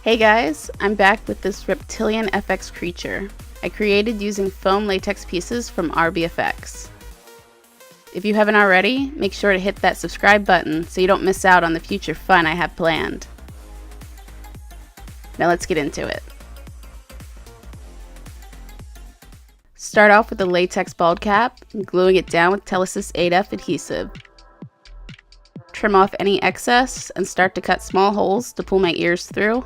Hey guys, I'm back with this reptilian FX creature I created using foam latex pieces from RBFX. If you haven't already, make sure to hit that subscribe button so you don't miss out on the future fun I have planned. Now let's get into it. Start off with a latex bald cap and gluing it down with Telesis 8F adhesive. Trim off any excess and start to cut small holes to pull my ears through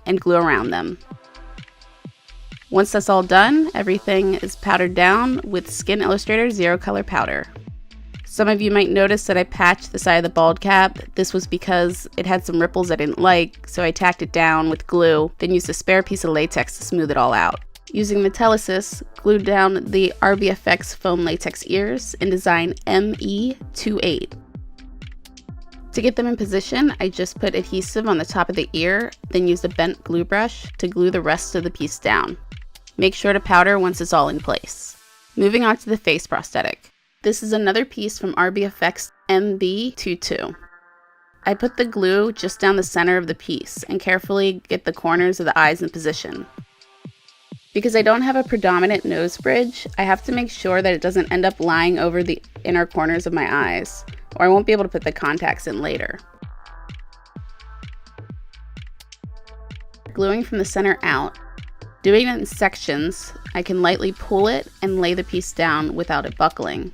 and glue around them. Once that's all done, everything is powdered down with Skin Illustrator Zerocolor Powder. Some of you might notice that I patched the side of the bald cap. This was because it had some ripples I didn't like, so I tacked it down with glue, then used a spare piece of latex to smooth it all out. Using the Telesis, glued down the RBFX foam latex ears in design ME28. To get them in position, I just put adhesive on the top of the ear, then used a bent glue brush to glue the rest of the piece down. Make sure to powder once it's all in place. Moving on to the face prosthetic. This is another piece from RBFX MB22. I put the glue just down the center of the piece and carefully get the corners of the eyes in position. Because I don't have a predominant nose bridge, I have to make sure that it doesn't end up lying over the inner corners of my eyes, or I won't be able to put the contacts in later. Gluing from the center out. Doing it in sections, I can lightly pull it and lay the piece down without it buckling.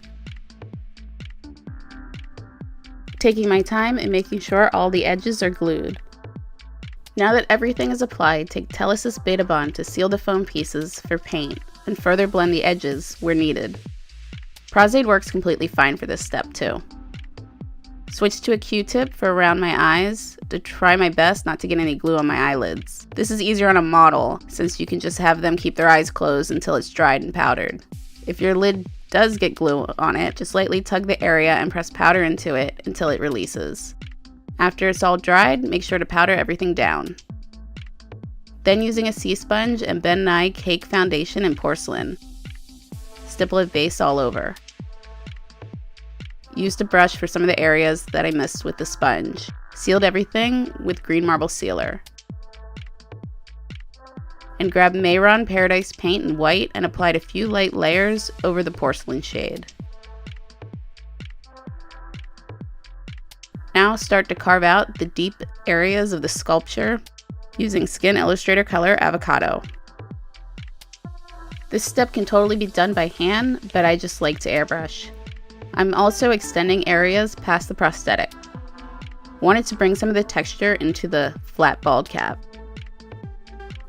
Taking my time and making sure all the edges are glued. Now that everything is applied, take Telesis Beta Bond to seal the foam pieces for paint and further blend the edges where needed. Prosthetic works completely fine for this step too. Switch to a Q-tip for around my eyes to try my best not to get any glue on my eyelids. This is easier on a model since you can just have them keep their eyes closed until it's dried and powdered. If your lid does get glue on it, just lightly tug the area and press powder into it until it releases. After it's all dried, make sure to powder everything down. Then using a sea sponge and Ben Nye Cake Foundation in Porcelain. Stipple a base all over. Used a brush for some of the areas that I missed with the sponge. Sealed everything with green marble sealer. And grabbed Mehron Paradise paint in white and applied a few light layers over the porcelain shade. Now start to carve out the deep areas of the sculpture using Skin Illustrator color Avocado. This step can totally be done by hand, but I just like to airbrush. I'm also extending areas past the prosthetic. Wanted to bring some of the texture into the flat bald cap.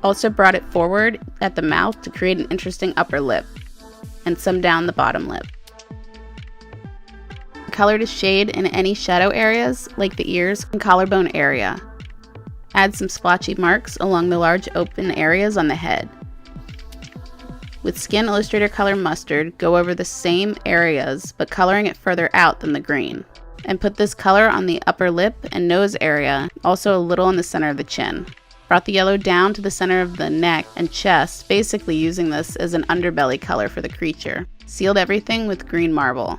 Also brought it forward at the mouth to create an interesting upper lip, and some down the bottom lip. Colored a shade in any shadow areas, like the ears and collarbone area. Add some splotchy marks along the large open areas on the head. With Skin Illustrator color Mustard, go over the same areas, but coloring it further out than the green. And put this color on the upper lip and nose area, also a little in the center of the chin. Brought the yellow down to the center of the neck and chest, basically using this as an underbelly color for the creature. Sealed everything with green marble.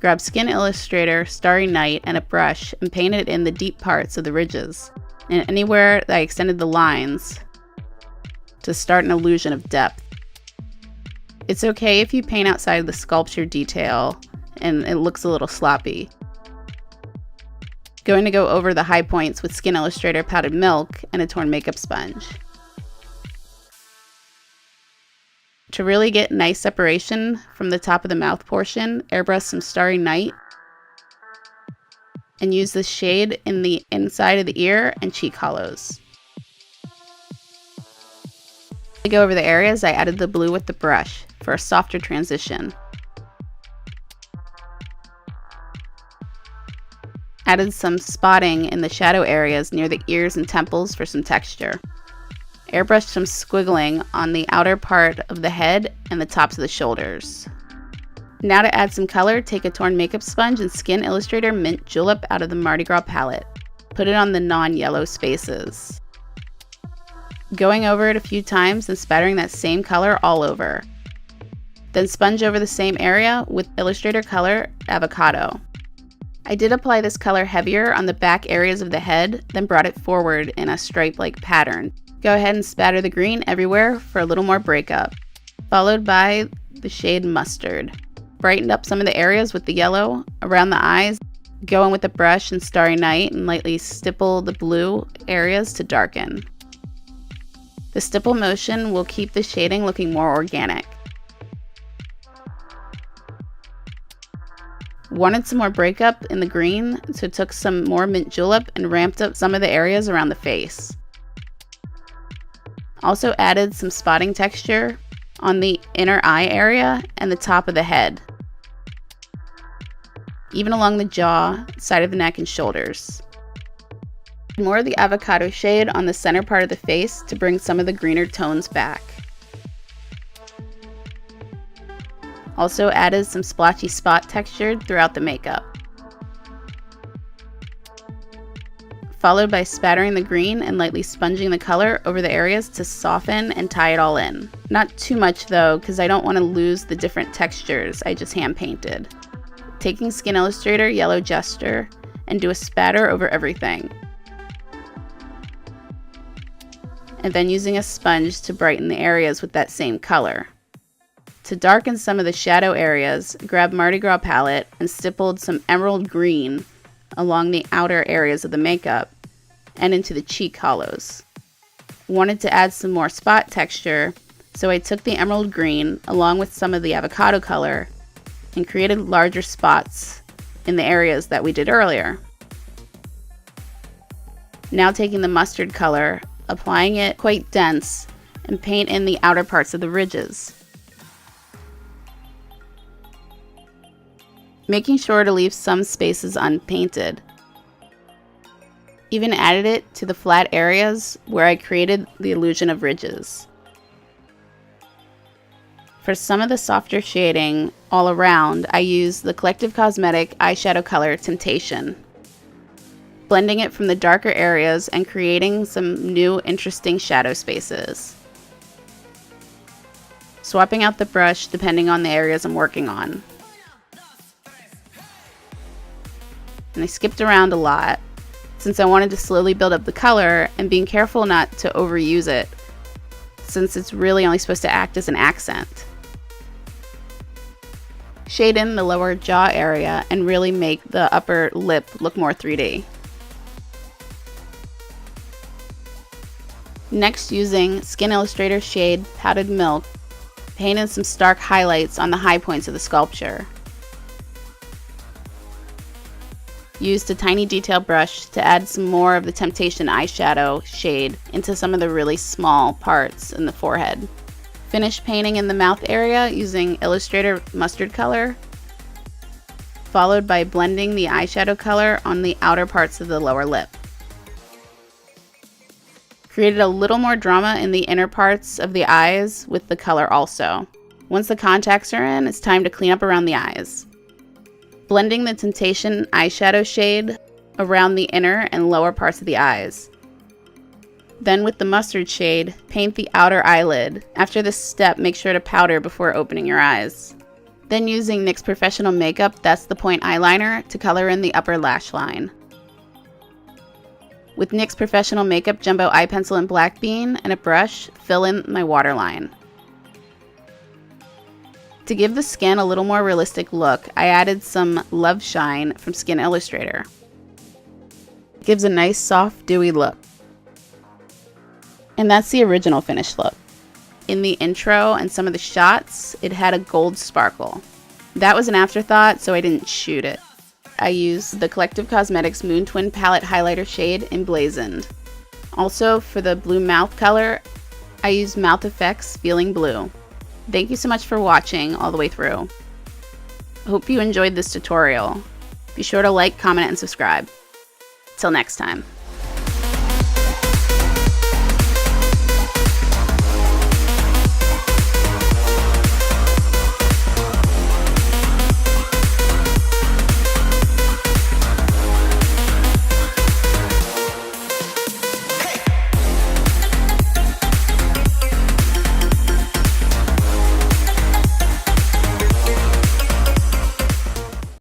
Grab Skin Illustrator, Starry Night, and a brush and paint it in the deep parts of the ridges, and anywhere that I extended the lines to start an illusion of depth. It's okay if you paint outside of the sculpture detail and it looks a little sloppy. Going to go over the high points with Skin Illustrator Powdah'd Milk and a torn makeup sponge. To really get nice separation from the top of the mouth portion, airbrush some Starry Night and use this shade in the inside of the ear and cheek hollows. To go over the areas, I added the blue with the brush for a softer transition. Added some spotting in the shadow areas near the ears and temples for some texture. Airbrushed some squiggling on the outer part of the head and the tops of the shoulders. Now to add some color, take a torn makeup sponge and Skin Illustrator Mint Julep out of the Mardi Gras palette. Put it on the non-yellow spaces. Going over it a few times and spattering that same color all over. Then sponge over the same area with Illustrator color Avocado. I did apply this color heavier on the back areas of the head, then brought it forward in a stripe-like pattern. Go ahead and spatter the green everywhere for a little more breakup, followed by the shade Mustard. Brightened up some of the areas with the yellow around the eyes, going with the brush in Starry Night and lightly stipple the blue areas to darken. The stipple motion will keep the shading looking more organic. Wanted some more breakup in the green, so took some more mint julep and ramped up some of the areas around the face. Also added some spotting texture on the inner eye area and the top of the head, even along the jaw, side of the neck, and shoulders. More of the Avocado shade on the center part of the face to bring some of the greener tones back. Also added some splotchy spot texture throughout the makeup. Followed by spattering the green and lightly sponging the color over the areas to soften and tie it all in. Not too much though, because I don't want to lose the different textures I just hand painted. Taking Skin Illustrator Yellow Jester and do a spatter over everything. And then using a sponge to brighten the areas with that same color. To darken some of the shadow areas, grab Mardi Gras palette and stippled some emerald green along the outer areas of the makeup and into the cheek hollows. Wanted to add some more spot texture, so I took the emerald green along with some of the avocado color and created larger spots in the areas that we did earlier. Now taking the mustard color, applying it quite dense, and paint in the outer parts of the ridges. Making sure to leave some spaces unpainted. Even added it to the flat areas where I created the illusion of ridges. For some of the softer shading all around, I used the Collective Cosmetic eyeshadow color Temptation, blending it from the darker areas and creating some new interesting shadow spaces. Swapping out the brush depending on the areas I'm working on. And I skipped around a lot since I wanted to slowly build up the color and being careful not to overuse it since it's really only supposed to act as an accent. Shade in the lower jaw area and really make the upper lip look more 3D. Next, using Skin Illustrator shade Powdah'd Milk, painted some stark highlights on the high points of the sculpture. Used a tiny detail brush to add some more of the Temptation eyeshadow shade into some of the really small parts in the forehead. Finished painting in the mouth area using Illustrator mustard color, followed by blending the eyeshadow color on the outer parts of the lower lip. Created a little more drama in the inner parts of the eyes with the color also. Once the contacts are in, it's time to clean up around the eyes. Blending the Temptation eyeshadow shade around the inner and lower parts of the eyes. Then with the mustard shade, paint the outer eyelid. After this step, make sure to powder before opening your eyes. Then using NYX Professional Makeup That's the Point eyeliner to color in the upper lash line. With NYX Professional Makeup Jumbo Eye Pencil and Black Bean and a brush, fill in my waterline. To give the skin a little more realistic look, I added some Love Shine from Skin Illustrator. It gives a nice, soft, dewy look. And that's the original finished look. In the intro and some of the shots, it had a gold sparkle. That was an afterthought, so I didn't shoot it. I used the Collective Cosmetics Moontwin palette highlighter shade Emblazoned. Also, for the blue mouth color, I used Mouth Effects Feeling Blue. Thank you so much for watching all the way through. I hope you enjoyed this tutorial. Be sure to like, comment, and subscribe. Till next time.